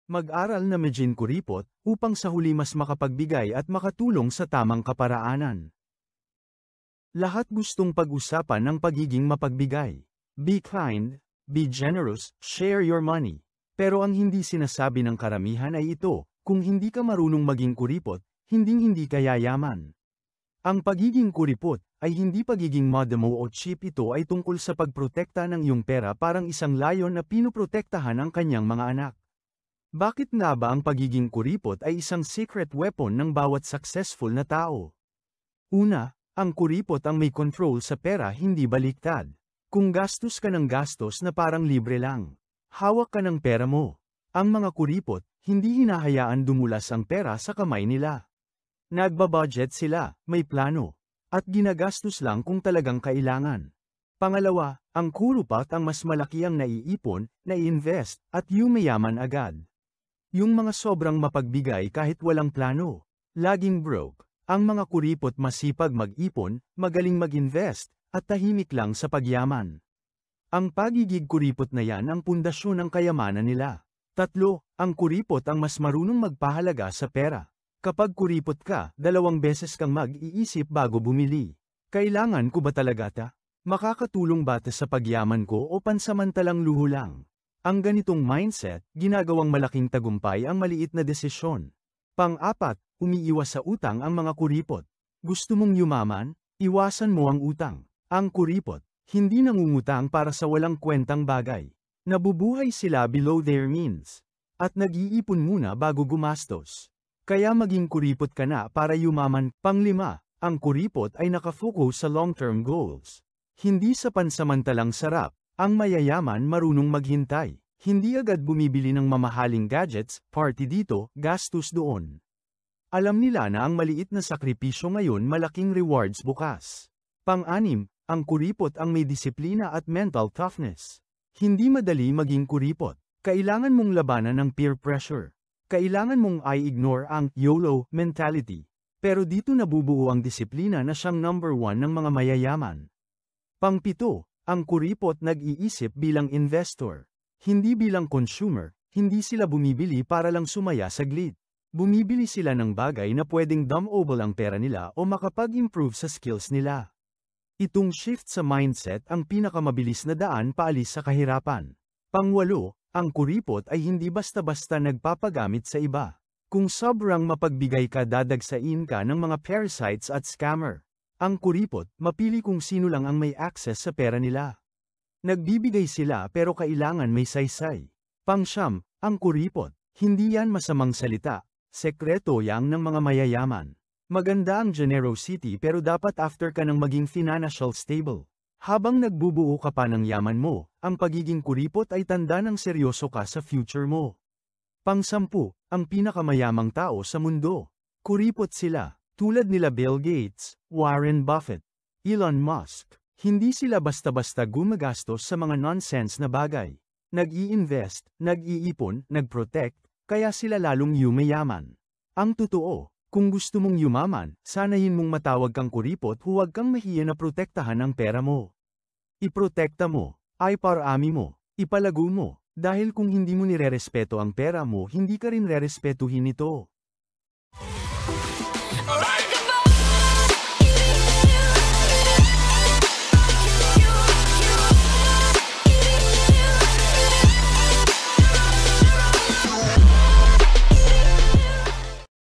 Mag-aral na medyo kuripot upang sa huli mas makapagbigay at makatulong sa tamang kaparaanan. Lahat gustong pag-usapan ng pagiging mapagbigay. Be kind, be generous, share your money. Pero ang hindi sinasabi ng karamihan ay ito, kung hindi ka marunong maging kuripot, hindi ka yayaman. Ang pagiging kuripot ay hindi pagiging madamo o cheap, ito ay tungkol sa pagprotekta ng iyong pera parang isang layon na pinoprotektahan ang kanyang mga anak. Bakit nga ba ang pagiging kuripot ay isang secret weapon ng bawat successful na tao? Una, ang kuripot ang may control sa pera, hindi baliktad. Kung gastos ka ng gastos na parang libre lang, hawak ka ng pera mo. Ang mga kuripot, hindi hinahayaan dumulas ang pera sa kamay nila. Nagbabudget sila, may plano, at ginagastos lang kung talagang kailangan. Pangalawa, ang kuripot ang mas malaki ang naiipon, nai-invest, at yumayaman agad. Yung mga sobrang mapagbigay kahit walang plano, laging broke. Ang mga kuripot masipag mag-ipon, magaling mag-invest, at tahimik lang sa pagyaman. Ang pagiging kuripot na yan ang pundasyon ng kayamanan nila. Tatlo, ang kuripot ang mas marunong magpahalaga sa pera. Kapag kuripot ka, 2 beses kang mag-iisip bago bumili. Kailangan ko ba talaga ta? Makakatulong ba ta sa pagyaman ko o pansamantalang luho lang? Ang ganitong mindset, ginagawang malaking tagumpay ang maliit na desisyon. Pang-apat, umiiwas sa utang ang mga kuripot. Gusto mong yumaman? Iwasan mo ang utang. Ang kuripot, hindi nangungutang para sa walang kwentang bagay. Nabubuhay sila below their means. At nag-iipon muna bago gumastos. Kaya maging kuripot ka na para yumaman. Pang-5, ang kuripot ay nakafocus sa long-term goals. Hindi sa pansamantalang sarap. Ang mayayaman marunong maghintay. Hindi agad bumibili ng mamahaling gadgets, party dito, gastos doon. Alam nila na ang maliit na sakripisyo ngayon malaking rewards bukas. Pang-6, ang kuripot ang may disiplina at mental toughness. Hindi madali maging kuripot. Kailangan mong labanan ng peer pressure. Kailangan mong i-ignore ang YOLO mentality. Pero dito nabubuo ang disiplina na siyang number 1 ng mga mayayaman. Pang-7, ang kuripot nag-iisip bilang investor. Hindi bilang consumer, hindi sila bumibili para lang sumaya saglit. Bumibili sila ng bagay na pwedeng dumble ang pera nila o makapag-improve sa skills nila. Itong shift sa mindset ang pinakamabilis na daan paalis sa kahirapan. Pang-8, ang kuripot ay hindi basta-basta nagpapagamit sa iba. Kung sobrang mapagbigay ka, dadagsain ka ng mga parasites at scammer. Ang kuripot, mapili kung sino lang ang may access sa pera nila. Nagbibigay sila pero kailangan may saysay. Pang-9, ang kuripot, hindi yan masamang salita. Sekreto yang ng mga mayayaman. Maganda ang generosity pero dapat after ka ng maging financial stable. Habang nagbubuo ka pa ng yaman mo, ang pagiging kuripot ay tanda ng seryoso ka sa future mo. Pang-10, ang pinakamayamang tao sa mundo. Kuripot sila. Tulad nila Bill Gates, Warren Buffett, Elon Musk, hindi sila basta-basta gumagastos sa mga nonsense na bagay. Nag-i-invest, nag-iipon, nag-protect, kaya sila lalong yumayaman. Ang totoo, kung gusto mong yumaman, sanayin mong matawag kang kuripot, huwag kang mahiya na protektahan ang pera mo. Iprotekta mo, ay parami mo, ipalago mo, dahil kung hindi mo nirerespeto ang pera mo, hindi ka rin rerespetuhin ito.